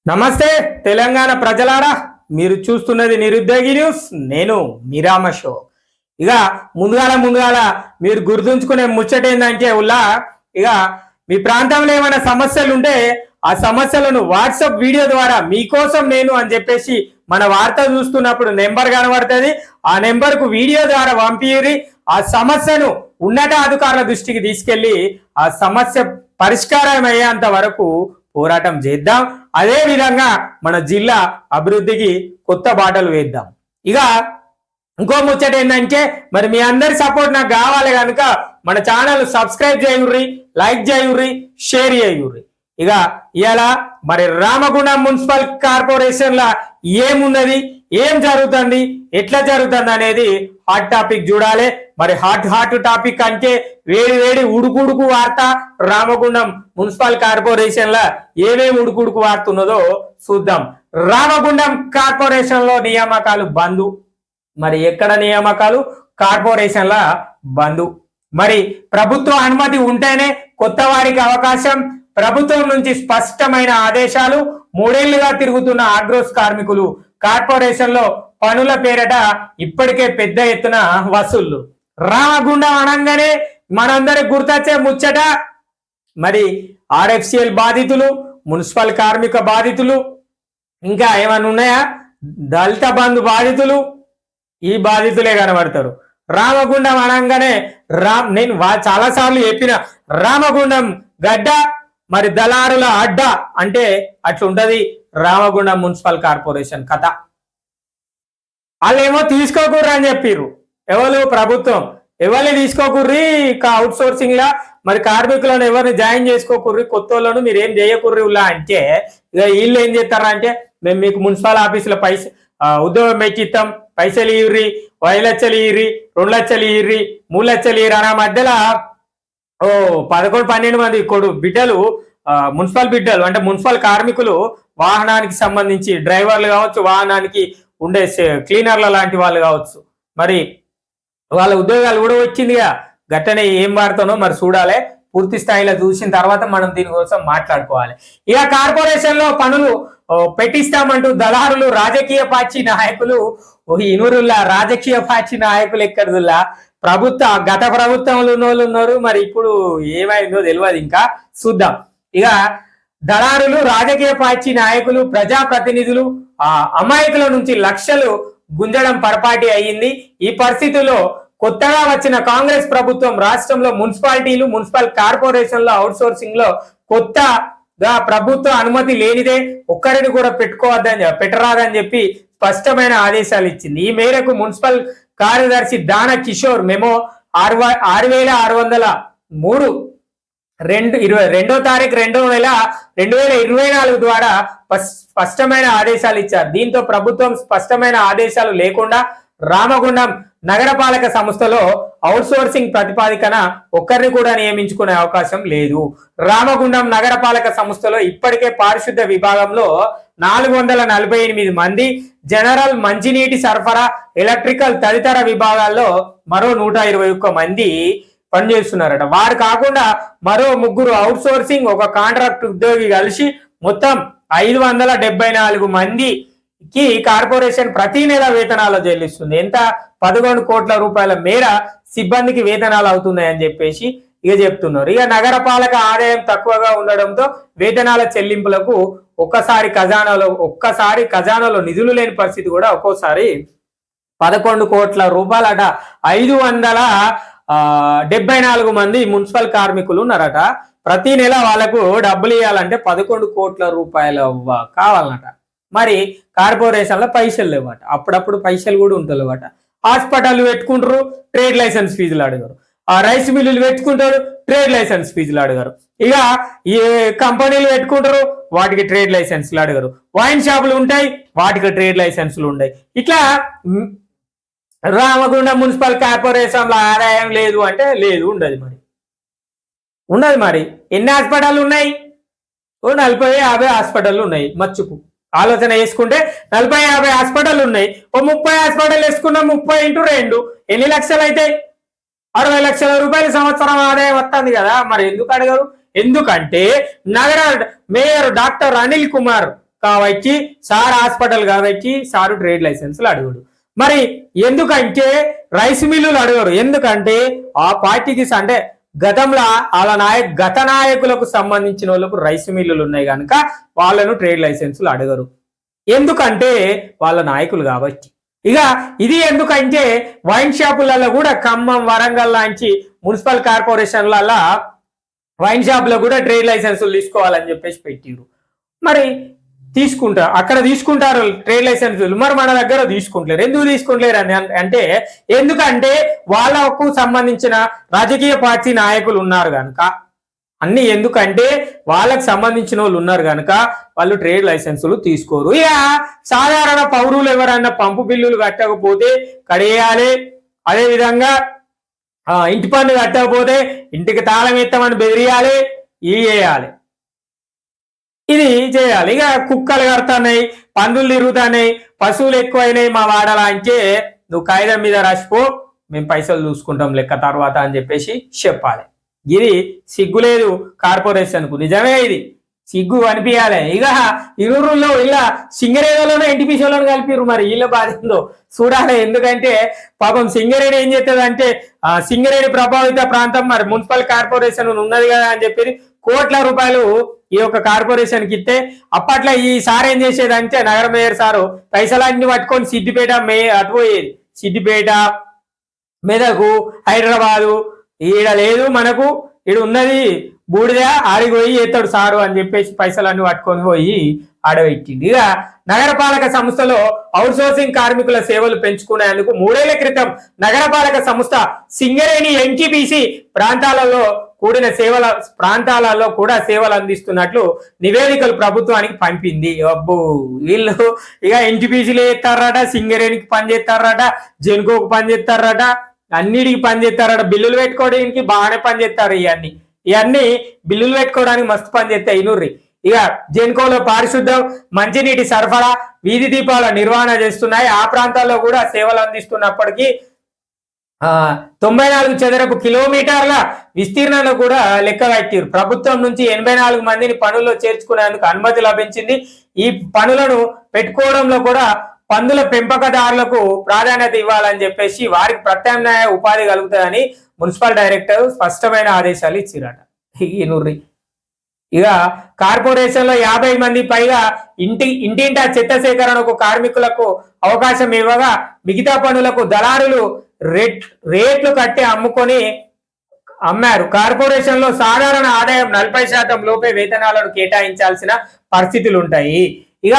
నమస్తే తెలంగాణ ప్రజలారా, మీరు చూస్తున్నది నిరుద్యోగి న్యూస్. నేను మీరామ షో. ఇక ముందుగాల మీరు గుర్తుంచుకునే ముచ్చట ఏంటంటే ఇక మీ ప్రాంతంలో ఏమైనా సమస్యలు ఉంటే ఆ సమస్యలను వాట్సాప్ వీడియో ద్వారా మీకోసం నేను అని చెప్పేసి మన వార్త చూస్తున్నప్పుడు నెంబర్ కనబడుతుంది. ఆ నెంబర్కు వీడియో ద్వారా పంపిరి. ఆ సమస్యను ఉన్నతాధికారుల దృష్టికి తీసుకెళ్లి ఆ సమస్య పరిష్కారం అయ్యేంత వరకు పోరాటం చేద్దాం. అదే విధంగా మన జిల్లా అభివృద్ధికి కొత్త బాటలు వేద్దాం. ఇక ఇంకో ముచ్చట ఏంటంటే, మరి మీ అందరి సపోర్ట్ నాకు కావాలి కనుక మన ఛానల్ సబ్స్క్రైబ్ చేయుర్రి, లైక్ చేయుర్రి, షేర్ చేయుర్రి. ఇక ఇవాళ మరి రామగుండం మున్సిపల్ కార్పొరేషన్ లా ఏమున్నది, ఏం జరుగుతుంది, ఎట్లా జరుగుతుంది అనేది హాట్ టాపిక్ చూడాలి. మరి హాట్ టాపిక్ అంటే వేడి ఉడుకుడుకు వార్త. రామగుండం మున్సిపల్ కార్పొరేషన్ లా ఏమేమి ఉడుకుడుకు వార్త ఉన్నదో చూద్దాం. రామగుండం కార్పొరేషన్ లో నియామకాలు బంద్. మరి ఎక్కడ నియామకాలు? కార్పొరేషన్ లా బంద్. మరి ప్రభుత్వ అనుమతి ఉంటేనే కొత్త వారికి అవకాశం. ప్రభుత్వం నుంచి స్పష్టమైన ఆదేశాలు. 3 ఏళ్లుగా తిరుగుతున్న ఆగ్రోస్ కార్మికులు కార్పొరేషన్ లో పనుల పేరట ఇప్పటికే పెద్ద ఎత్తున వసూళ్లు. రామగుండం అనగానే మనందరికి గుర్తొచ్చే ముచ్చట మరి ఆర్ఎఫ్సిఎల్ బాధితులు, మున్సిపల్ కార్మిక బాధితులు, ఇంకా ఏమన్నా ఉన్నాయా? దళిత బంధు బాధితులు, ఈ బాధితులే కనబడతారు. రామగుండం అనగానే నేను చాలా సార్లు చెప్పిన, రామగుండం గడ్డ మరి దళారుల అడ్డ అంటే అట్లుంటది రామగుండం మున్సిపల్ కార్పొరేషన్ కథ. వాళ్ళేమో తీసుకోకూర్రు అని చెప్పిర్రు. ఎవరు? ప్రభుత్వం. ఎవరిని తీసుకోకూర్రి అవుట్ సోర్సింగ్ లా, మరి కార్మికులను ఎవరిని జాయిన్ చేసుకోకూర్రి, కొత్త వాళ్ళను మీరు ఏం చేయకూర్రి ఉల్లా అంటే, ఇక వీళ్ళు ఏం చేస్తారంటే, మేము మీకు మున్సిపల్ ఆఫీసులో ఉద్యోగం పెట్టిస్తాం, పైసలు ఇవ్వరి, 5 లక్షలు ఇవ్వరి, 2 లక్షలు ఇవ్వరి, 3 లక్షలు ఇవ్వరి అన్న మధ్యలో 11-12 మంది బిడ్డలు, మున్సిపల్ బిడ్డలు అంటే మున్సిపల్ కార్మికులు, వాహనానికి సంబంధించి డ్రైవర్లు కావచ్చు, వాహనానికి ఉండే క్లీనర్ల లాంటి వాళ్ళు కావచ్చు, మరి వాళ్ళ ఉద్యోగాలు కూడా వచ్చిందిగా. గట్టనే ఏం వాడుతానో మరి చూడాలి. పూర్తి స్థాయిలో చూసిన తర్వాత మనం దీనికోసం మాట్లాడుకోవాలి. ఇక కార్పొరేషన్ లో పనులు పెట్టిస్తామంటూ దళారులు, రాజకీయ పార్టీ నాయకులు, ఇనురుల్లా రాజకీయ పార్టీ నాయకులు ఎక్కడుల్లా గత ప్రభుత్వంలో ఉన్నోళ్ళు ఉన్నారు. మరి ఇప్పుడు ఏమైందో తెలియదు, ఇంకా చూద్దాం. ఇక దళారులు, రాజకీయ పార్టీ నాయకులు, ప్రజాప్రతినిధులు అమాయకుల నుంచి లక్షలు గుంజడం పరపాటి అయ్యింది. ఈ పరిస్థితుల్లో కొత్తగా వచ్చిన కాంగ్రెస్ ప్రభుత్వం రాష్ట్రంలో మున్సిపాలిటీలు, మున్సిపల్ కార్పొరేషన్ల అవుట్ సోర్సింగ్ లో కొత్తగా ప్రభుత్వ అనుమతి లేనిదే ఒక్కరిని కూడా పెట్టరాదని చెప్పి స్పష్టమైన ఆదేశాలు ఇచ్చింది. ఈ మేరకు మున్సిపల్ కార్యదర్శి దాన కిషోర్ మెమో 6603 22వ తారీఖు 2వ నెల 2024 ద్వారా స్పష్టమైన ఆదేశాలు ఇచ్చారు. దీంతో ప్రభుత్వం స్పష్టమైన ఆదేశాలు లేకుండా రామగుండం నగరపాలక సంస్థలో అవుట్ సోర్సింగ్ ప్రతిపాదికన ఒక్కరిని కూడా నియమించుకునే అవకాశం లేదు. రామగుండం నగరపాలక సంస్థలో ఇప్పటికే పారిశుద్ధ విభాగంలో 448 మంది, జనరల్, మంచినీటి సరఫరా, ఎలక్ట్రికల్ తదితర విభాగాల్లో మరో 121 మంది పనిచేస్తున్నారట. వారు కాకుండా మరో 3 అవుట్ సోర్సింగ్, ఒక కాంట్రాక్ట్ ఉద్యోగి కలిసి మొత్తం 574 మందికి కార్పొరేషన్ ప్రతి నెల వేతనాలు చెల్లిస్తుంది. ఎంత? 11 కోట్ల రూపాయల మేర సిబ్బందికి వేతనాలు అవుతున్నాయని చెప్పేసి ఇక చెప్తున్నారు. ఇక నగరపాలక ఆదాయం తక్కువగా ఉండడంతో వేతనాల చెల్లింపులకు ఒక్కసారి ఖజానాలో నిధులు లేని పరిస్థితి కూడా ఒక్కోసారి 11 కోట్ల రూపాయలట. 574 మంది మున్సిపల్ కార్మికులు ఉన్నారట. ప్రతి నెల వాళ్ళకు డబ్బులు ఇవ్వాలంటే 11 కోట్ల రూపాయలు కావాలన్నట. మరి కార్పొరేషన్లో పైసలు లేవట. అప్పుడప్పుడు పైసలు కూడా ఉంటలేవట. హాస్పిటల్ పెట్టుకుంటారు, ట్రేడ్ లైసెన్స్ ఫీజులు అడగరు. ఆ రైస్ మిల్లులు పెట్టుకుంటారు, ట్రేడ్ లైసెన్స్ ఫీజులు అడగరు. ఇక ఈ కంపెనీలు పెట్టుకుంటారు, వాటికి ట్రేడ్ లైసెన్స్లు అడగరు. వైన్ షాపులు ఉంటాయి, వాటికి ట్రేడ్ లైసెన్స్లు ఉంటాయి. ఇట్లా రామగుండం మున్సిపల్ కార్పొరేషన్ లో ఆదాయం లేదు అంటే లేదు, ఉండదు. మరి ఎన్ని హాస్పిటల్ ఉన్నాయి? 40-50 హాస్పిటల్ ఉన్నాయి. మచ్చుకు ఆలోచన వేసుకుంటే 40-50 హాస్పిటల్ ఉన్నాయి. 30 హాస్పిటల్ వేసుకున్నా 30 × 2 ఎన్ని లక్షలు అయితే? 60 లక్షల రూపాయల సంవత్సరం ఆదాయం వస్తుంది కదా. మరి ఎందుకు అడగరు? ఎందుకంటే నగర మేయర్ డాక్టర్ అనిల్ కుమార్ కాబట్టి సార్ హాస్పిటల్ కాబట్టి సారు ట్రేడ్ లైసెన్సులు అడుగుడు. మరి ఎందుకంటే రైస్ మిల్లులు అడగరు, ఎందుకంటే ఆ పార్టీకి అంటే గతంలో వాళ్ళ గత నాయకులకు సంబంధించిన వాళ్ళకు రైస్ మిల్లులు ఉన్నాయి కనుక వాళ్ళను ట్రేడ్ లైసెన్సులు అడగరు, ఎందుకంటే వాళ్ళ నాయకులు కాబట్టి. ఇక ఇది ఎందుకంటే వైన్ షాపులలో కూడా ఖమ్మం, వరంగల్ లాంటి మున్సిపల్ కార్పొరేషన్లలో వైన్ షాపులో కూడా ట్రేడ్ లైసెన్సులు తీసుకోవాలని చెప్పేసి పెట్టిరు. మరి తీసుకుంటారు, అక్కడ తీసుకుంటారు ట్రేడ్ లైసెన్సులు, మరి మన దగ్గర తీసుకుంటలేరు. ఎందుకు తీసుకుంటలేరు అని అంటే ఎందుకంటే వాళ్ళకు సంబంధించిన రాజకీయ పార్టీ నాయకులు ఉన్నారు కనుక, అన్ని ఎందుకంటే వాళ్ళకు సంబంధించిన వాళ్ళు ఉన్నారు కనుక వాళ్ళు ట్రేడ్ లైసెన్సులు తీసుకోరు. ఇక సాధారణ పౌరులు ఎవరన్నా పంపు బిల్లులు కట్టకపోతే కడియాలి, అదే విధంగా ఇంటి పన్ను కట్టకపోతే ఇంటికి తాళం ఎత్తమని బెదిరియాలి, ఇవి చేయాలి, ఇది చేయాలి. ఇక కుక్కలు కడుతున్నాయి, పందులు తిరుగుతున్నాయి, పశువులు ఎక్కువైనాయి మా వాడలా అంటే నువ్వు కాగితం మీద రాసిపో, మేము పైసలు చూసుకుంటాం లెక్క తర్వాత అని చెప్పేసి చెప్పాలి. ఇది సిగ్గులేదు కార్పొరేషన్ కు, నిజమే ఇది సిగ్గు అనిపించాలి. ఇక ఇరువురులో ఇలా సింగరేణిలోనే ఎన్టీపీసీలను కలిపిరు, మరి వీళ్ళ బాధిందో చూడాలి. ఎందుకంటే పాపం సింగరేణి ఏం చేస్తుంది అంటే సింగరేణి ప్రభావిత ప్రాంతం మరి మున్సిపల్ కార్పొరేషన్ ఉన్నది కదా అని చెప్పి కోట్ల రూపాయలు ఈ యొక్క కార్పొరేషన్ కి ఇస్తే, అప్పట్లో ఈ సార్ ఏం చేసేదంటే నగర మేయర్ సారు పైసలన్నీ పట్టుకొని సిద్దిపేట అటుపోయేది, సిద్దిపేట, మెదకు, హైదరాబాదు, ఈడ లేదు మనకు, ఈడ ఉన్నది బూడిద, ఆడికి పోయి ఎత్తాడు సారు అని చెప్పేసి పైసలన్నీ పట్టుకొని పోయి ఆడబెట్టింది. ఇక నగరపాలక సంస్థలో అవుట్సోర్సింగ్ కార్మికుల సేవలు పెంచుకునేందుకు 3 ఏళ్ల క్రితం నగరపాలక సంస్థ సింగరేణి ఎన్టీపీసీ ప్రాంతాలలో కూడా సేవలు అందిస్తున్నట్లు నివేదికలు ప్రభుత్వానికి పంపింది. అబ్బో వీళ్ళు ఇక ఎన్టీపీసీలు ఎత్తారట, సింగరేణికి పని చేస్తారట, జెన్కోకు పని చేస్తారట, అన్నిటికి పని చేస్తారట, బిల్లులు పెట్టుకోవడానికి బాగానే పని చేస్తారు. ఇవన్నీ బిల్లులు పెట్టుకోవడానికి మస్తు పని చేస్తాయి ఇనూర్రి. ఇక జెన్కోలో పారిశుద్ధం, మంచినీటి సరఫరా, వీధి దీపాల నిర్వహణ చేస్తున్నాయి. ఆ ప్రాంతాల్లో కూడా సేవలు అందిస్తున్నప్పటికీ 94 చదరపు కిలోమీటర్ల విస్తీర్ణను కూడా లెక్క కట్టారు. ప్రభుత్వం నుంచి 84 మందిని పనుల్లో చేర్చుకునేందుకు అనుమతి లభించింది. ఈ పనులను పెట్టుకోవడంలో కూడా పందుల పెంపకదారులకు ప్రాధాన్యత ఇవ్వాలని చెప్పేసి వారికి ప్రత్యామ్నాయ ఉపాధి కలుగుతుందని మున్సిపల్ డైరెక్టర్ స్పష్టమైన ఆదేశాలు ఇచ్చిరట. ఇక కార్పొరేషన్ లో 50 మంది పైగా ఇంటింటా చెత్త సేకరణకు కార్మికులకు అవకాశం ఇవ్వగా మిగతా పనులకు దళారులు రేట్లు కట్టి అమ్మారు. కార్పొరేషన్ లో సాధారణ ఆదాయం 40% లోపే వేతనాలను కేటాయించాల్సిన పరిస్థితులు ఉంటాయి. ఇక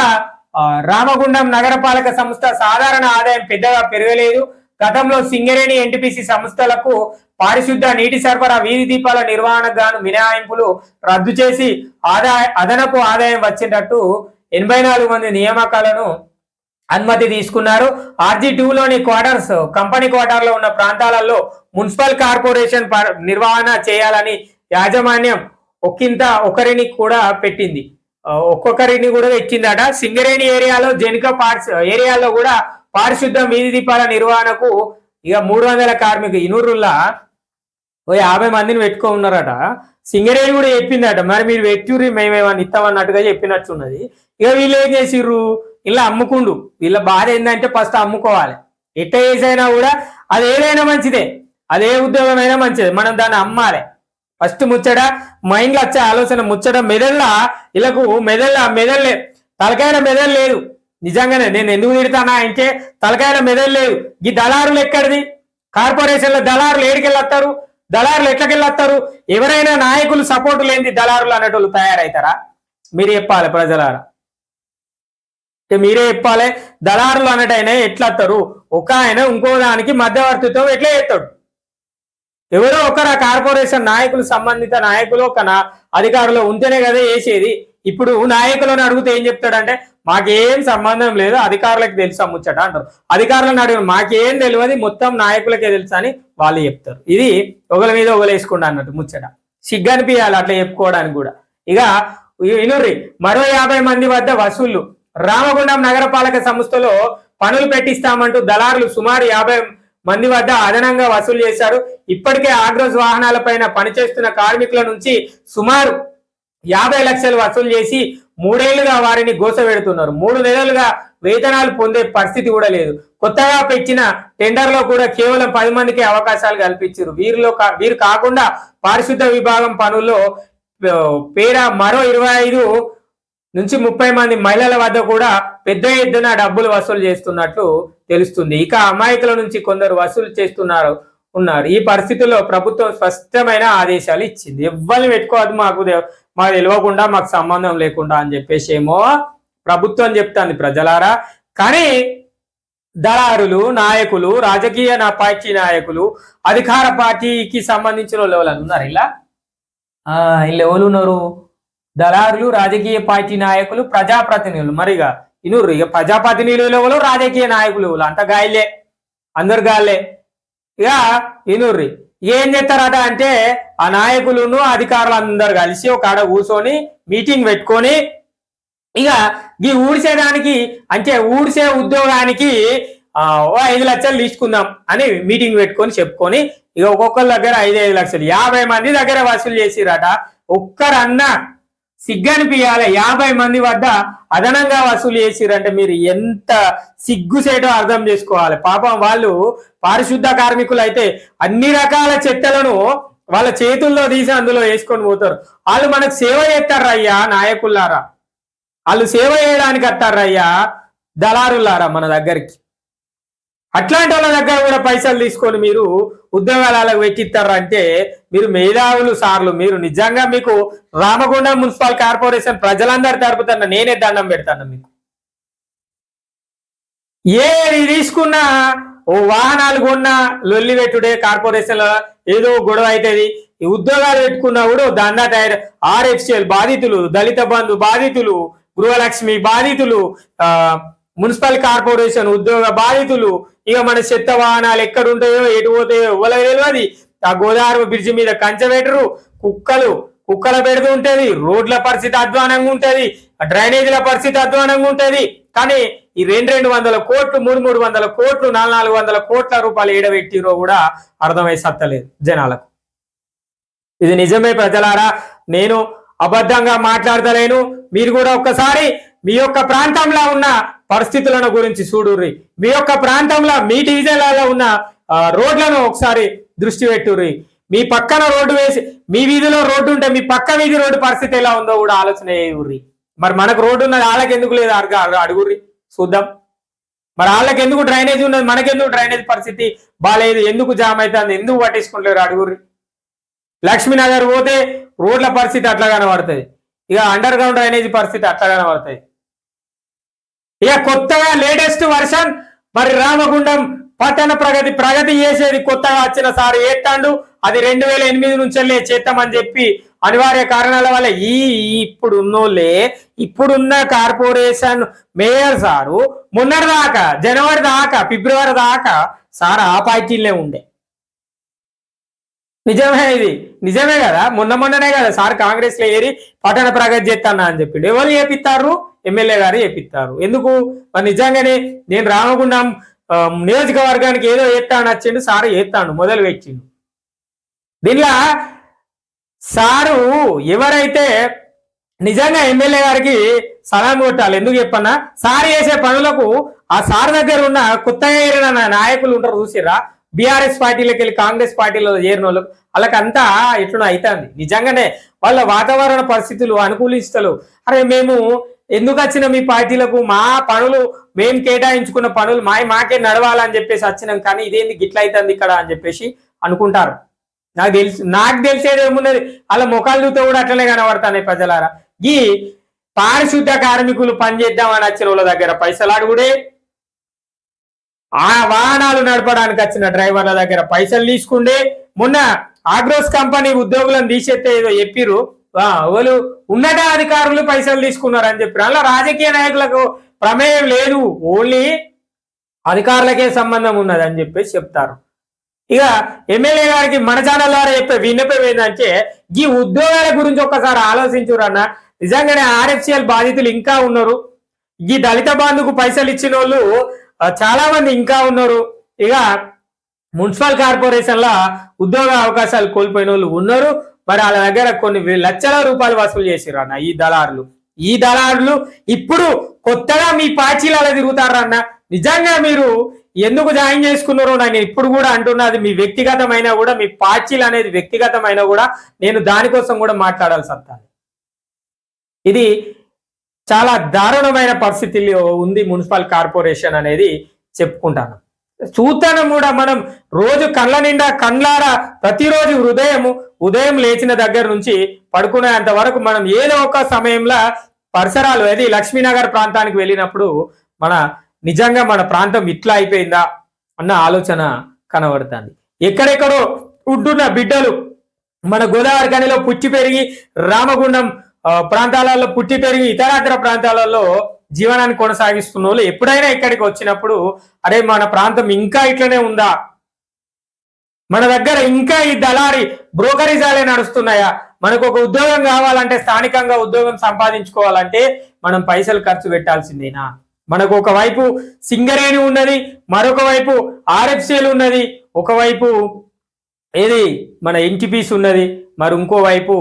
రామగుండం నగరపాలక సంస్థ సాధారణ ఆదాయం పెద్దగా పెరగలేదు. గతంలో సింగరేణి ఎన్టీపీసీ సంస్థలకు పారిశుద్ధ, నీటి సరఫరా, వీధి దీపాల నిర్వహణకు గాను మినహాయింపులు రద్దు చేసి అదనపు ఆదాయం వచ్చినట్టు 84 మంది నియామకాలను అనుమతి తీసుకున్నారు. RG2లోని క్వార్టర్స్, కంపెనీ క్వార్టర్లో ఉన్న ప్రాంతాలలో మున్సిపల్ కార్పొరేషన్ నిర్వహణ చేయాలని యాజమాన్యం ఒకరిని కూడా పెట్టింది, ఒక్కొక్కరిని కూడా ఇచ్చిందట. సింగరేణి ఏరియాలో, జెన్కా ఏరియాలో కూడా పారిశుద్ధం, వీధి దీపాల నిర్వహణకు ఇక 300 కార్మికులు ఇనూరుల్లా 50 మందిని పెట్టుకో ఉన్నారట. సింగరేణి కూడా చెప్పిందట మరి మీరు పెట్టుర్రి మేమేమని ఇస్తామన్నట్టుగా చెప్పినట్టున్నది. ఇక వీళ్ళు ఏం చేసిర్రు, ఇలా అమ్ముకుండు. వీళ్ళ బాధ ఏంటంటే ఫస్ట్ అమ్ముకోవాలి. ఎట్ట చేసైనా కూడా అది ఏదైనా మంచిదే, అదే ఉద్యోగమైనా మంచిదే, మనం దాన్ని అమ్మాలి. ఫస్ట్ ముచ్చట మైండ్లో వచ్చే ఆలోచన ముచ్చట మెదళ్ళ వీళ్ళకు మెదళ్ళే తలకాయల మెదడు లేదు. నిజంగానే నేను ఎందుకు తిడతానా అంటే తలకాయల మెదడు లేదు. ఈ దళారులు ఎక్కడిది? కార్పొరేషన్లో దళారులు ఏడికెళ్ళొస్తారు? దళారులు ఎట్లకెళ్ళొస్తారు? ఎవరైనా నాయకులు సపోర్టు లేని దళారులు అనేటోళ్ళు తయారవుతారా? మీరు చెప్పాలి ప్రజలారా, మీరే చెప్పాలి. దళారులు అన్నట్టయినా ఎట్లస్తారు? ఒక ఆయన ఇంకో దానికి మధ్యవర్తిత్వం ఎట్లా చేస్తాడు? ఎవరో ఒకరు కార్పొరేషన్ నాయకులు, సంబంధిత నాయకులు, ఒక అధికారులు ఉంటేనే కదా వేసేది. ఇప్పుడు నాయకులను అడిగితే ఏం చెప్తాడంటే మాకేం సంబంధం లేదు, అధికారులకు తెలుసా ముచ్చట అంటారు. అధికారులను అడిగిన మాకేం తెలియదు, మొత్తం నాయకులకే తెలుసా అని వాళ్ళు చెప్తారు. ఇది ఒకరి మీద ఒకలేసుకుండా అన్నట్టు ముచ్చట. సిగ్గనిపించాలి అట్లా చెప్పుకోవడానికి కూడా. ఇక ఇనుర్రి మరో 50 మంది వద్ద వసూళ్లు. రామగుండం నగరపాలక సంస్థలో పనులు పెట్టిస్తామంటూ దళారులు సుమారు 50 మంది వద్ద అదనంగా వసూలు చేశారు. ఇప్పటికే ఆగ్రోస్ వాహనాలపైన పనిచేస్తున్న కార్మికుల నుంచి సుమారు 50 లక్షలు వసూలు చేసి 3 ఏళ్లుగా వారిని గోసపెడుతున్నారు. 3 నెలలుగా వేతనాలు పొందే పరిస్థితి కూడా లేదు. కొత్తగా పెట్టిన టెండర్లో కూడా కేవలం 10 మందికి అవకాశాలు కల్పించారు. వీరు కాకుండా పారిశుద్ధ విభాగం పనుల్లో పేర మరో 25 నుంచి 30 మంది మహిళల వద్ద కూడా పెద్ద ఎత్తున డబ్బులు వసూలు చేస్తున్నట్లు తెలుస్తుంది. ఇక అమాయకుల నుంచి కొందరు వసూలు చేస్తున్నారు. ఈ పరిస్థితుల్లో ప్రభుత్వం స్పష్టమైన ఆదేశాలు ఇచ్చింది. ఎవ్వరిని పెట్టుకోవద్దు, మాకు తెలియకుండా, మాకు సంబంధం లేకుండా అని చెప్పేసి ఏమో ప్రభుత్వం చెప్తాంది ప్రజలారా. కానీ దళారులు, నాయకులు, రాజకీయ పార్టీ నాయకులు, అధికార పార్టీకి సంబంధించిన వాళ్ళు ఎవరు ఉన్నారు ఇలా ఎవరు ఉన్నారు? దళారులు, రాజకీయ పార్టీ నాయకులు, ప్రజాప్రతినిధులు. మరిగా ఇనుర్రు ఇక ప్రజాప్రతినిధులు ఎవరు, రాజకీయ నాయకులు ఎవరు? అంత గాయలే, అందరు గాయలే. ఇక ఇనుర్రి ఏం చేస్తారట అంటే ఆ నాయకులను అధికారులు అందరు కలిసి ఒక ఆడ కూర్చొని మీటింగ్ పెట్టుకొని ఇక ఈ ఊడిసేదానికి అంటే ఊడిసే ఉద్యోగానికి 5 లక్షలు తీసుకుందాం అని మీటింగ్ పెట్టుకొని చెప్పుకొని ఇక ఒక్కొక్కరి దగ్గర 5 లక్షలు 50 మంది దగ్గర వసూలు చేసిరట. ఒక్కరన్నా సిగ్గనిపియాలి, 50 మంది వద్ద అదనంగా వసూలు చేసిరంటే మీరు ఎంత సిగ్గుసేటో అర్థం చేసుకోవాలి. పాపం వాళ్ళు పారిశుద్ధ కార్మికులు అయితే అన్ని రకాల చెత్తలను వాళ్ళ చేతుల్లో తీసి అందులో వేసుకొని పోతారు. వాళ్ళు మనకు సేవ చేస్తారయ్యా నాయకులారా, వాళ్ళు సేవ చేయడానికి వస్తారయ్యా దళారులారా మన దగ్గరికి. అట్లాంటి వాళ్ళ దగ్గర కూడా పైసలు తీసుకొని మీరు ఉద్యోగాలకు పెట్టిస్తారంటే మీరు మేధావులు సార్లు. మీరు నిజంగా మీకు రామగుండం మున్సిపల్ కార్పొరేషన్ ప్రజలందరి తరపున నేనే దండం పెడతాను. మీకు ఏది తీసుకున్నా ఓ వాహనాలు కొన్నా లొల్లి పెట్టుడే, కార్పొరేషన్ ఏదో గొడవ అవుతుంది. ఈ ఉద్యోగాలు పెట్టుకున్నా కూడా దందా తయారు. RFCL బాధితులు, దళిత బంధు బాధితులు, గృహలక్ష్మి బాధితులు, మున్సిపల్ కార్పొరేషన్ ఉద్యోగ బాధితులు, ఇక మన చెత్త వాహనాలు ఎక్కడుంటాయో ఎటు పోతాయో ఎవరికి తెలియదు. ఆ గోదావరి బ్రిడ్జి మీద కంచె పెట్టరు, కుక్కల పెడుతూ ఉంటది, రోడ్ల పరిస్థితి అధ్వానంగా ఉంటది, డ్రైనేజీల పరిస్థితి అధ్వానంగా ఉంటది. కానీ ఈ 200 కోట్లు, 300 కోట్లు, 400 కోట్ల రూపాయలు ఏడబెట్టిరో కూడా అర్థమై సత్తలేదు జనాలకు. ఇది నిజమే ప్రజలారా, నేను అబద్ధంగా మాట్లాడతలేను. మీరు కూడా ఒక్కసారి మీ యొక్క ప్రాంతంలో ఉన్న పరిస్థితులను గురించి చూడుర్రి. మీ యొక్క ప్రాంతంలో మీ డివిజన్లలో ఉన్న రోడ్లను ఒకసారి దృష్టి పెట్టుర్రి. మీ పక్కన రోడ్డు వేసి మీ వీధిలో రోడ్డు ఉంటే మీ పక్క వీధి రోడ్డు పరిస్థితి ఎలా ఉందో కూడా ఆలోచన చేయుర్రి. మరి మనకు రోడ్డు ఉన్నది, వాళ్ళకి ఎందుకు లేదు అడుగుర్రి చూద్దాం. మరి వాళ్ళకి ఎందుకు డ్రైనేజ్ ఉన్నది, మనకెందుకు డ్రైనేజ్ పరిస్థితి బాగాలేదు, ఎందుకు జామ్ అవుతుంది, ఎందుకు పట్టించుకుంటారు అడుగుర్రి. లక్ష్మీనగర్ పోతే రోడ్ల పరిస్థితి అట్లా కనబడుతుంది, ఇక అండర్ గ్రౌండ్ డ్రైనేజ్ పరిస్థితి అట్లా కనబడుతుంది. ఇక కొత్తగా లేటెస్ట్ వర్షన్ మరి రామగుండం పట్టణ ప్రగతి చేసేది కొత్తగా వచ్చిన సార్ ఏత్తాండు. అది 2008 నుంచి చేస్తామని చెప్పి అనివార్య కారణాల వల్ల ఇప్పుడున్న కార్పొరేషన్ మేయర్ సారు మొన్నటి దాకా జనవరి దాకా ఫిబ్రవరి దాకా సార్ ఆ పార్టీలే ఉండే. నిజమే కదా, మొన్ననే కదా సార్ కాంగ్రెస్ లో ఏరి పట్టణ ప్రగతి చేస్తానా అని చెప్పి ఎవరు చేపిస్తారు, ఎమ్మెల్యే గారు చేపిస్తారు. ఎందుకు మరి నిజంగానే నేను రామగుండం నియోజకవర్గానికి ఏదో ఎత్తాను వచ్చిండు, సారు ఎత్తాను మొదలు పెట్టిండు. దీనిలో సారు ఎవరైతే నిజంగా ఎమ్మెల్యే గారికి సలాం కొట్టాలి. ఎందుకు చెప్పన్నా, సార్ చేసే పనులకు ఆ సార్ దగ్గర ఉన్న కొత్తగా ఏరిన నాయకులు ఉంటారు చూసిరా, బీఆర్ఎస్ పార్టీలోకి వెళ్ళి కాంగ్రెస్ పార్టీలో చేరిన వాళ్ళకు వాళ్ళకంతా ఎట్లా అవుతుంది. నిజంగానే వాళ్ళ వాతావరణ పరిస్థితులు అనుకూలిస్తలు. అరే మేము ఎందుకు వచ్చిన మీ పార్టీలకు, మా పనులు మేము కేటాయించుకున్న పనులు మాకే నడవాలని చెప్పేసి వచ్చినాం, కానీ ఇదేంది గిట్ల అవుతుంది ఇక్కడ అని చెప్పేసి అనుకుంటారు. నాకు తెలిసేది ఏమున్నది, వాళ్ళ ముఖాలు చూస్తే కూడా అట్లనే కనబడతాయి ప్రజలారా. ఈ పారిశుద్ధ కార్మికులు పనిచేద్దామని వచ్చిన వాళ్ళ దగ్గర పైసలు అడుగుడే, ఆ వాహనాలు నడపడానికి వచ్చిన డ్రైవర్ల దగ్గర పైసలు తీసుకుండే. మొన్న ఆగ్రోస్ కంపెనీ ఉద్యోగులను తీసేస్తే ఏదో చెప్పిర్రు, వాళ్ళు ఉన్నత అధికారులు పైసలు తీసుకున్నారు అని చెప్పారు. అలా రాజకీయ నాయకులకు ప్రమేయం లేదు, ఓన్లీ అధికారులకే సంబంధం ఉన్నది అని చెప్పేసి చెప్తారు. ఇక ఎమ్మెల్యే గారికి మన ఛానల్ ద్వారా చెప్పే విన్నపం ఏంటంటే ఈ ఉద్యోగాల గురించి ఒక్కసారి ఆలోచించురన్న. నిజంగానే RFCL బాధితులు ఇంకా ఉన్నారు, ఈ దళిత బంధుకు పైసలు ఇచ్చిన వాళ్ళు చాలా మంది ఇంకా ఉన్నారు. ఇక మున్సిపల్ కార్పొరేషన్ లా ఉద్యోగ అవకాశాలు కోల్పోయిన వాళ్ళు ఉన్నారు. మరి వాళ్ళ దగ్గర కొన్ని లక్షల రూపాయలు వసూలు చేసిర్రు అన్న ఈ దళారులు. ఈ దళారులు ఇప్పుడు కొత్తగా మీ పార్టీలలో తిరుగుతారన్న. నిజంగా మీరు ఎందుకు జాయిన్ చేసుకున్నారో నేను ఇప్పుడు కూడా అంటున్నది మీ వ్యక్తిగతమైన కూడా, మీ పార్టీలు అనేది వ్యక్తిగతమైన కూడా నేను దానికోసం కూడా మాట్లాడాల్సి వస్తుంది. ఇది చాలా దారుణమైన పరిస్థితిలో ఉంది మున్సిపల్ కార్పొరేషన్ అనేది చెప్పుకుంటాను. చూస్తాను కూడా మనం రోజు కళ్ళ నిండా కళ్ళారా ప్రతిరోజు ఉదయం లేచిన దగ్గర నుంచి పడుకునేంత వరకు మనం ఏదో ఒక సమయంలో పరిసరాలు అది లక్ష్మీనగర్ ప్రాంతానికి వెళ్ళినప్పుడు నిజంగా మన ప్రాంతం ఇట్లా అయిపోయిందా అన్న ఆలోచన కనబడుతుంది. ఎక్కడెక్కడో ఉంటున్న బిడ్డలు మన గోదావరి ఖనిలో పుట్టి పెరిగి రామగుండం ప్రాంతాలలో పుట్టి పెరిగి ఇతరాతర ప్రాంతాలలో జీవనాన్ని కొనసాగిస్తున్న వాళ్ళు ఎప్పుడైనా ఇక్కడికి వచ్చినప్పుడు అరే మన ప్రాంతం ఇంకా ఇట్లనే ఉందా, మన దగ్గర ఇంకా ఈ దళారి బ్రోకరేజాలే నడుస్తున్నాయా, మనకు ఒక ఉద్యోగం కావాలంటే స్థానికంగా ఉద్యోగం సంపాదించుకోవాలంటే మనం పైసలు ఖర్చు పెట్టాల్సిందేనా? మనకు ఒకవైపు సింగరేణి ఉన్నది, మరొక వైపు ఆర్ఎఫ్సిఎల్ ఉన్నది, ఒకవైపు ఏది మన ఎన్టీపీసీ ఉన్నది, మరి ఇంకోవైపు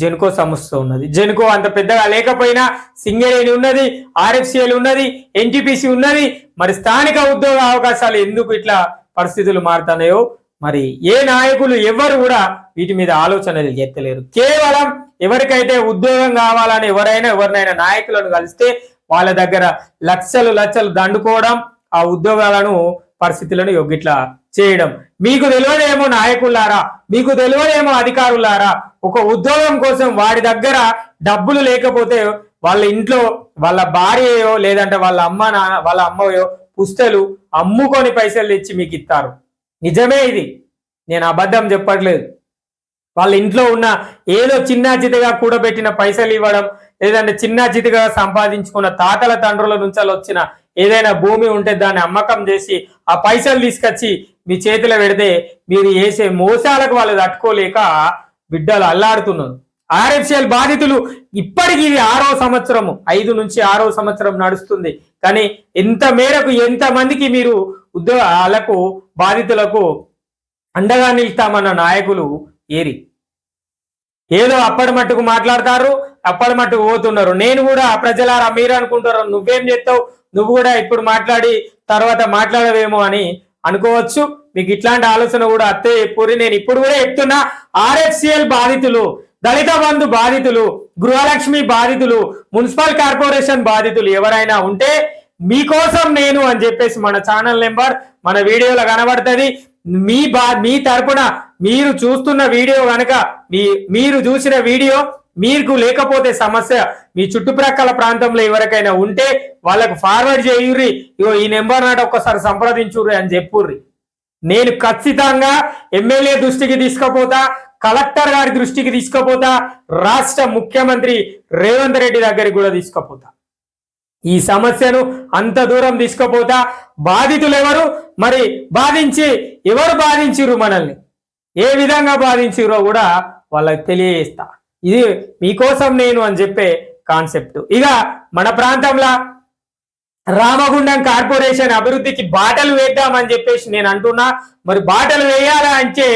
జెన్కో సంస్థ ఉన్నది. జెన్కో అంత పెద్దగా లేకపోయినా సింగరేణి ఉన్నది, ఆర్ఎఫ్సిఎల్ ఉన్నది, ఎన్టీపీసీ ఉన్నది. మరి స్థానిక ఉద్యోగ అవకాశాలు ఎందుకు ఇట్లా పరిస్థితులు మారుతున్నాయో మరి ఏ నాయకులు ఎవరు కూడా వీటి మీద ఆలోచనలు ఎత్తలేరు. కేవలం ఎవరికైతే ఉద్యోగం కావాలని ఎవరినైనా నాయకులను కలిస్తే వాళ్ళ దగ్గర లక్షలు దండుకోవడం, ఆ ఉద్యోగాలను పరిస్థితులను ఇట్లా చేయడం. మీకు తెలియదేమో నాయకులారా, మీకు తెలియదేమో అధికారులారా, ఒక ఉద్యోగం కోసం వాడి దగ్గర డబ్బులు లేకపోతే వాళ్ళ ఇంట్లో వాళ్ళ భార్యయో లేదంటే వాళ్ళ అమ్మయో పుస్తలు అమ్ముకొని పైసలు తెచ్చి మీకు ఇస్తారు. నిజమే ఇది, నేను అబద్ధం చెప్పట్లేదు. వాళ్ళ ఇంట్లో ఉన్న ఏదో చిన్న చితిగా కూడబెట్టిన పైసలు ఇవ్వడం, లేదంటే చిన్న చితిగా సంపాదించుకున్న తాతల తండ్రుల నుంచి వచ్చిన ఏదైనా భూమి ఉంటే దాన్ని అమ్మకం చేసి ఆ పైసలు తీసుకొచ్చి మీ చేతిలో పెడితే మీరు వేసే మోసాలకు వాళ్ళు తట్టుకోలేక బిడ్డలు అల్లాడుతున్నారు. ఆర్ఎఫ్సిఎల్ బాధితులు ఇప్పటికీ ఇది 6వ సంవత్సరము, 5 నుంచి 6వ సంవత్సరం నడుస్తుంది. కానీ ఎంత మేరకు ఎంతమందికి మీరు ఉద్యోగాలకు బాధితులకు అండగా నిలుస్తామన్న నాయకులు ఏరి? ఏదో అప్పటి మట్టుకు మాట్లాడతారు, అప్పటి మట్టుకు పోతున్నారు. నేను కూడా ప్రజలారా మీరు అనుకుంటారు నువ్వేం చేస్తావు, నువ్వు కూడా ఇప్పుడు మాట్లాడి తర్వాత మాట్లాడవేమో అని అనుకోవచ్చు. మీకు ఇట్లాంటి ఆలోచన కూడా అత్తే పూరి. నేను ఇప్పుడు కూడా చెప్తున్నా, ఆర్ఎఫ్సిఎల్ బాధితులు, దళిత బంధు బాధితులు, గృహలక్ష్మి బాధితులు, మున్సిపల్ కార్పొరేషన్ బాధితులు ఎవరైనా ఉంటే మీకోసం నేను అని చెప్పేసి మన ఛానల్ నెంబర్ మన వీడియోలో కనబడుతుంది. మీ తరపున మీరు చూస్తున్న వీడియో కనుక మీరు చూసిన వీడియో మీకు లేకపోతే సమస్య మీ చుట్టుప్రక్కల ప్రాంతంలో ఎవరికైనా ఉంటే వాళ్ళకు ఫార్వర్డ్ చేయుర్రి. ఈ నెంబర్ నాట ఒక్కసారి సంప్రదించుర్రి అని చెప్పుర్రి. నేను ఖచ్చితంగా ఎమ్మెల్యే దృష్టికి తీసుకుపోతా, కలెక్టర్ గారి దృష్టికి తీసుకుపోతా, రాష్ట్ర ముఖ్యమంత్రి రేవంత్ రెడ్డి దగ్గరికి కూడా తీసుకుపోతా. ఈ సమస్యను అంత దూరం తీసుకుపోతా. బాధితులు ఎవరు, మరి ఎవరు బాధించిరు, మనల్ని ఏ విధంగా బాధించిరో కూడా వాళ్ళకి తెలియజేస్తా. ఇది మీకోసం నేను అని చెప్పే కాన్సెప్ట్. ఇక మన ప్రాంతంలో రామగుండం కార్పొరేషన్ అభివృద్ధికి బాటలు వేద్దామని చెప్పేసి నేను అంటున్నా. మరి బాటలు వేయాలా అంటే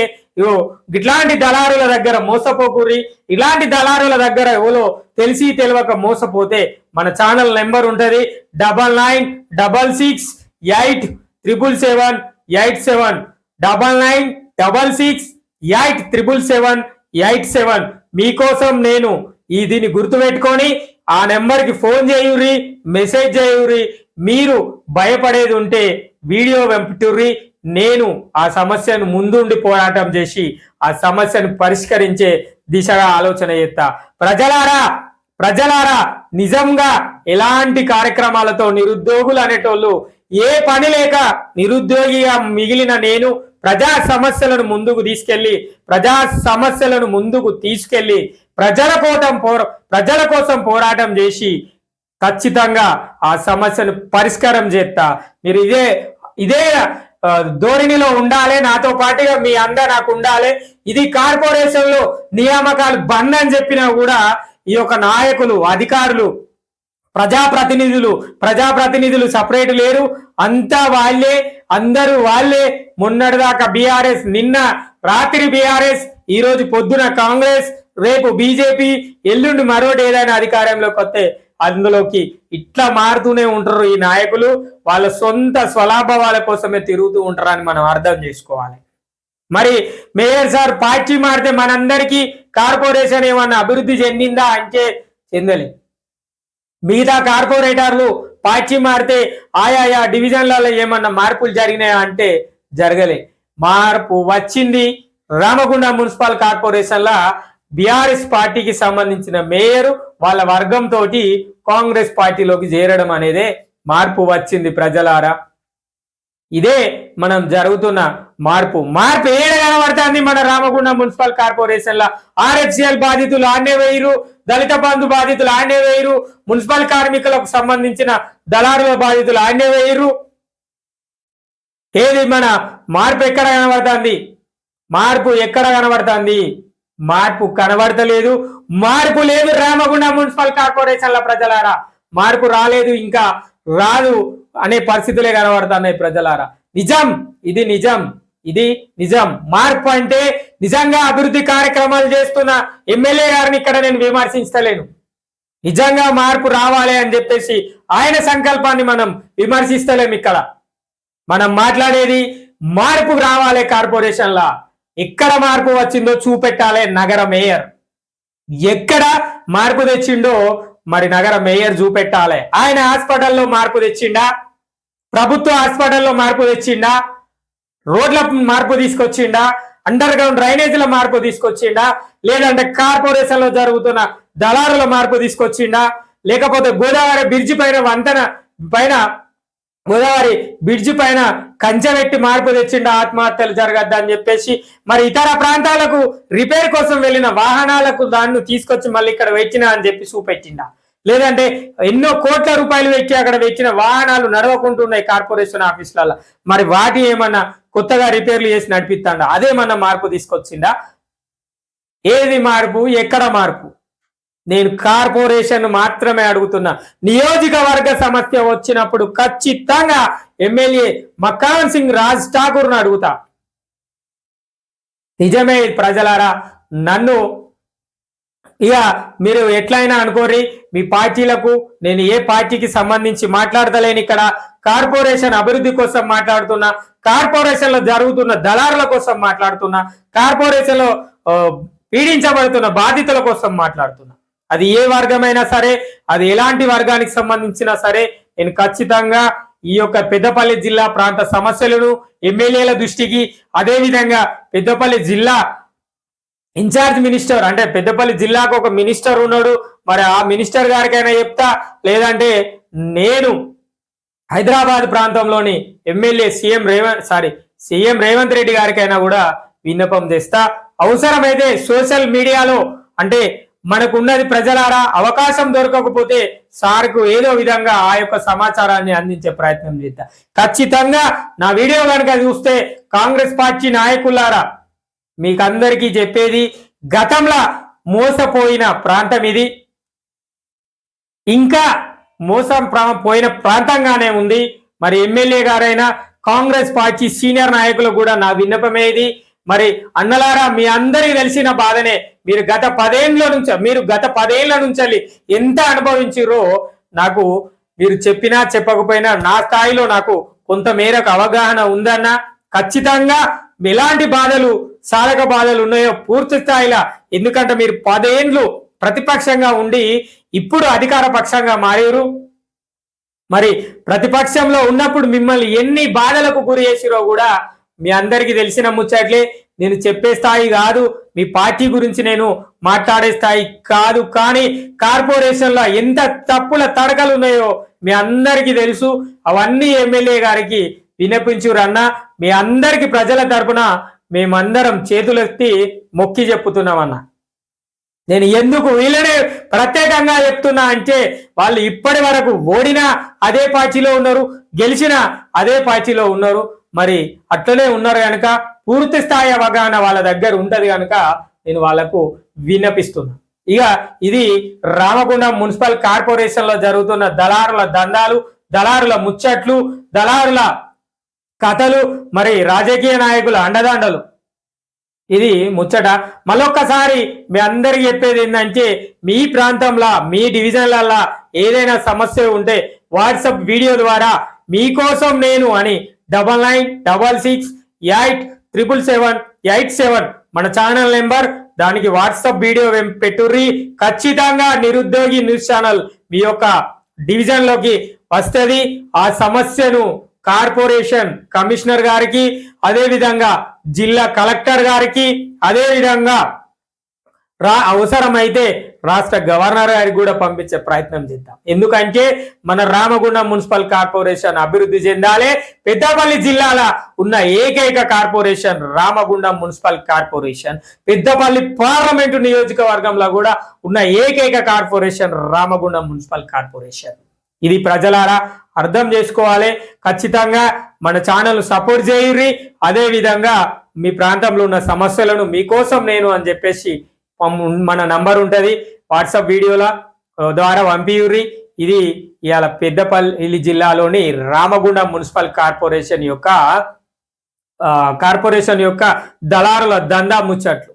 ఇట్లాంటి దళారుల దగ్గర మోసపోకూరి, ఇలాంటి దళారుల దగ్గర ఎవరో తెలిసి తెలియక మోసపోతే మన ఛానల్ నెంబర్ ఉంటుంది 9996687787 9996687787. మీకోసం నేను దీన్ని గుర్తుపెట్టుకొని ఆ నెంబర్కి ఫోన్ చేయుర్రి, మెసేజ్ చేయుర్రి. మీరు భయపడేది ఉంటే వీడియో పంపుతుర్రి. నేను ఆ సమస్యను ముందుండి పోరాటం చేసి ఆ సమస్యను పరిష్కరించే దిశగా ఆలోచన చేస్తా. ప్రజలారా నిజంగా ఎలాంటి కార్యక్రమాలతో నిరుద్యోగులు అనేటోళ్ళు ఏ పని లేక నిరుద్యోగిగా మిగిలిన నేను ప్రజా సమస్యలను ముందుకు తీసుకెళ్లి ప్రజల కోసం పోరాటం చేసి ఖచ్చితంగా ఆ సమస్యను పరిష్కారం చేస్తా. మీరు ఇదే ధోరణిలో ఉండాలి, నాతో పాటుగా మీ నాకు ఉండాలి. ఇది కార్పొరేషన్ లో నియామకాలు బంద్ అని చెప్పినా కూడా ఈ యొక్క నాయకులు, అధికారులు, ప్రజాప్రతినిధులు సపరేట్ లేరు. అంతా అందరూ వాళ్ళే. మొన్నటిదాకా బీఆర్ఎస్, నిన్న రాత్రి బీఆర్ఎస్, ఈ రోజు పొద్దున కాంగ్రెస్, రేపు బీజేపీ, ఎల్లుండి మరోటి ఏదైనా అధికారంలోకి వస్తే అందులోకి ఇట్లా మారుతూనే ఉంటారు ఈ నాయకులు. వాళ్ళ సొంత స్వలాభాల కోసమే తిరుగుతూ ఉంటారని మనం అర్థం చేసుకోవాలి. మరి మేయర్ సార్ పార్టీ మారితే మనందరికీ కార్పొరేషన్ ఏమన్నా అభివృద్ధి చెందిందా అంటే చెందలే. మిగతా కార్పొరేటర్లు పార్టీ మారితే ఆయా డివిజన్లలో ఏమన్నా మార్పులు జరిగినాయా అంటే జరగలే. మార్పు వచ్చింది. రామగుండం మున్సిపల్ కార్పొరేషన్ల బీఆర్ఎస్ పార్టీకి సంబంధించిన మేయర్ వాళ్ళ వర్గంతో కాంగ్రెస్ పార్టీలోకి చేరడం అనేదే మార్పు వచ్చింది ప్రజలారా. ఇదే మనం జరుగుతున్న మార్పు. ఏడ కనబడుతుంది మన రామగుండం మున్సిపల్ కార్పొరేషన్ లా. ఆర్ఎఫ్సిఎల్ బాధితులు ఆడే వేయరు, దళిత బంధు బాధితులు ఆడే వేయరు, మున్సిపల్ కార్మికులకు సంబంధించిన దళారుల బాధితులు ఆడే వేయరు. ఏది మన మార్పు ఎక్కడ కనబడుతుంది? ఎక్కడ కనబడుతుంది? మార్పు కనబడతలేదు. మార్పు లేదు రామగుండం మున్సిపల్ కార్పొరేషన్ల ప్రజలారా. మార్పు రాలేదు, ఇంకా రాదు అనే పరిస్థితులే కనబడుతున్నాయి ప్రజలారా. నిజం, ఇది నిజం. మార్పు అంటే నిజంగా అభివృద్ధి కార్యక్రమాలు చేస్తున్న ఎమ్మెల్యే గారిని ఇక్కడ నేను విమర్శించలేను. నిజంగా మార్పు రావాలి అని చెప్పేసి ఆయన సంకల్పాన్ని మనం విమర్శిస్తలేము. ఇక్కడ మనం మాట్లాడేది మార్పు రావాలి కార్పొరేషన్లా. ఎక్కడ మార్పు వచ్చిందో చూపెట్టాలి నగర మేయర్. ఎక్కడ మార్పు తెచ్చిండో మరి నగర మేయర్ చూపెట్టాలి. ఆయన హాస్పిటల్లో మార్పు తెచ్చిండా? ప్రభుత్వ హాస్పిటల్లో మార్పు తెచ్చిండా? రోడ్ల మార్పు తీసుకొచ్చిండా? అండర్ గ్రౌండ్ డ్రైనేజీల మార్పు తీసుకొచ్చిండా? లేదంటే కార్పొరేషన్ లో జరుగుతున్న దళారుల మార్పు తీసుకొచ్చిండా? లేకపోతే గోదావరి బ్రిడ్జి పైన గోదావరి బ్రిడ్జి పైన కంచెపెట్టి మార్పు తెచ్చిండా? ఆత్మహత్యలు జరగద్దని చెప్పేసి మరి ఇతర ప్రాంతాలకు రిపేర్ కోసం వెళ్ళిన వాహనాలకు దాన్ని తీసుకొచ్చి మళ్ళీ ఇక్కడ వెచ్చినా అని చెప్పి చూపెట్టిండా? లేదంటే ఎన్నో కోట్ల రూపాయలు పెట్టి అక్కడ వెచ్చిన వాహనాలు నడవకుంటున్నాయి కార్పొరేషన్ ఆఫీసులలో, మరి వాటి ఏమన్నా కొత్తగా రిపేర్లు చేసి నడిపిస్తాడా? అదేమన్నా మార్పు తీసుకొచ్చిందా? ఏది మార్పు? ఎక్కడ మార్పు? నేను కార్పొరేషన్ మాత్రమే అడుగుతున్నా. నియోజకవర్గ సమస్య వచ్చినప్పుడు ఖచ్చితంగా ఎమ్మెల్యే మక్కాన్ సింగ్ రాజ్ ఠాకూర్ను అడుగుతా. నిజమే ప్రజలారా, నన్ను ఇక మీరు ఎట్లయినా అనుకోరి. మీ పార్టీలకు నేను ఏ పార్టీకి సంబంధించి మాట్లాడతలేను. ఇక్కడ కార్పొరేషన్ అభివృద్ధి కోసం మాట్లాడుతున్నా, కార్పొరేషన్ లో జరుగుతున్న దళారుల కోసం మాట్లాడుతున్నా, కార్పొరేషన్ లో పీడించబడుతున్న బాధితుల కోసం మాట్లాడుతున్నా. అది ఏ వర్గమైనా సరే, అది ఎలాంటి వర్గానికి సంబంధించినా సరే, నేను ఖచ్చితంగా ఈ యొక్క పెద్దపల్లి జిల్లా ప్రాంత సమస్యలను ఎమ్మెల్యేల దృష్టికి, అదేవిధంగా పెద్దపల్లి జిల్లా ఇన్ఛార్జ్ మినిస్టర్ అంటే పెద్దపల్లి జిల్లాకు ఒక మినిస్టర్ ఉన్నాడు, మరి ఆ మినిస్టర్ గారికైనా చెప్తా, లేదంటే నేను హైదరాబాద్ ప్రాంతంలోని ఎమ్మెల్యే సీఎం రేవంత్ రెడ్డి గారికైనా కూడా విన్నపం చేస్తా. అవసరమైతే సోషల్ మీడియాలో అంటే మనకున్నది ప్రజలారా, అవకాశం దొరకకపోతే సార్కు ఏదో విధంగా ఆ యొక్క సమాచారాన్ని అందించే ప్రయత్నం చేద్దాం. ఖచ్చితంగా నా వీడియో కనుక చూస్తే కాంగ్రెస్ పార్టీ నాయకులారా, మీకు అందరికీ చెప్పేది, గతంలో మోసపోయిన ప్రాంతం ఇది, ఇంకా మోసం పోయిన ప్రాంతంగానే ఉంది. మరి ఎమ్మెల్యే గారైనా కాంగ్రెస్ పార్టీ సీనియర్ నాయకులు కూడా నా విన్నపమేది. మరి అన్నలారా, మీ అందరికీ తెలిసిన బాధనే. మీరు గత 10 ఏళ్ల నుంచి ఎంత అనుభవించిరో నాకు మీరు చెప్పినా చెప్పకపోయినా నా స్థాయిలో నాకు కొంత మేరకు అవగాహన ఉందన్న. ఖచ్చితంగా ఎలాంటి బాధలు, సాధక బాధలు ఉన్నాయో పూర్తి స్థాయిలో, ఎందుకంటే మీరు 10 ఏళ్ళు ప్రతిపక్షంగా ఉండి ఇప్పుడు అధికార పక్షంగా మారారు. మరి ప్రతిపక్షంలో ఉన్నప్పుడు మిమ్మల్ని ఎన్ని బాధలకు గురి చేసిరో కూడా మీ అందరికీ తెలిసిన ముచ్చట్లే. నేను చెప్పే స్థాయి కాదు, మీ పార్టీ గురించి నేను మాట్లాడే స్థాయి కాదు. కానీ కార్పొరేషన్లో ఎంత తప్పుల తడకలు ఉన్నాయో మీ అందరికీ తెలుసు. అవన్నీ ఎమ్మెల్యే గారికి వినిపించురన్నా. మీ అందరికి ప్రజల తరపున మేమందరం చేతులెత్తి మొక్కి చెప్పుతున్నామన్నా. నేను ఎందుకు వీళ్ళనే ప్రత్యేకంగా చెప్తున్నా అంటే, వాళ్ళు ఇప్పటి వరకు ఓడినా అదే పార్టీలో ఉన్నారు, గెలిచినా అదే పార్టీలో ఉన్నారు. మరి అట్లనే ఉన్నారు కనుక పూర్తి స్థాయి అవగాహన వాళ్ళ దగ్గర ఉంటది కనుక నేను వాళ్ళకు విన్నపిస్తున్నా. ఇక ఇది రామగుండం మున్సిపల్ కార్పొరేషన్ లో జరుగుతున్న దళారుల దందాలు, దళారుల ముచ్చట్లు, దళారుల కథలు, మరి రాజకీయ నాయకుల అండదండలు. ఇది ముచ్చట. మళ్ళొక్కసారి మీ అందరికి చెప్పేది ఏంటంటే మీ ప్రాంతంలో మీ డివిజన్లల్లో ఏదైనా సమస్య ఉంటే వాట్సాప్ వీడియో ద్వారా మీకోసం నేను అని 9966877787 మన ఛానల్ నెంబర్, దానికి వాట్సాప్ వీడియో పెట్టుర్రి. ఖచ్చితంగా నిరుద్యోగి న్యూస్ ఛానల్ మీ యొక్క డివిజన్ లోకి వస్తుంది. ఆ సమస్యను కార్పొరేషన్ కమిషనర్ గారికి, అదే విధంగా జిల్లా కలెక్టర్ గారికి, అదే విధంగా అవసరమైతే రాష్ట్ర గవర్నర్ గారికి కూడా పంపించే ప్రయత్నం చేద్దాం. ఎందుకంటే మన రామగుండం మున్సిపల్ కార్పొరేషన్ అభివృద్ధి చెందాలి. పెద్దపల్లి జిల్లాలో ఉన్న ఏకైక corporation Ramagundam municipal corporation. Peddapalli parliament నియోజకవర్గంలో కూడా ఉన్న ఏకైక కార్పొరేషన్ రామగుండం మున్సిపల్ కార్పొరేషన్. ఇది ప్రజలారా అర్థం చేసుకోవాలి. ఖచ్చితంగా మన ఛానల్ సపోర్ట్ చేయుర్రి. అదే విధంగా మీ ప్రాంతంలో ఉన్న సమస్యలను మీకోసం నేను అని చెప్పేసి మన నంబర్ ఉంటుంది వాట్సాప్ వీడియోల ద్వారా పంపియుర్రి. ఇది ఇవాళ పెద్దపల్లి జిల్లాలోని రామగుండం మున్సిపల్ కార్పొరేషన్ యొక్క దళారుల దందా ముచ్చట్లు.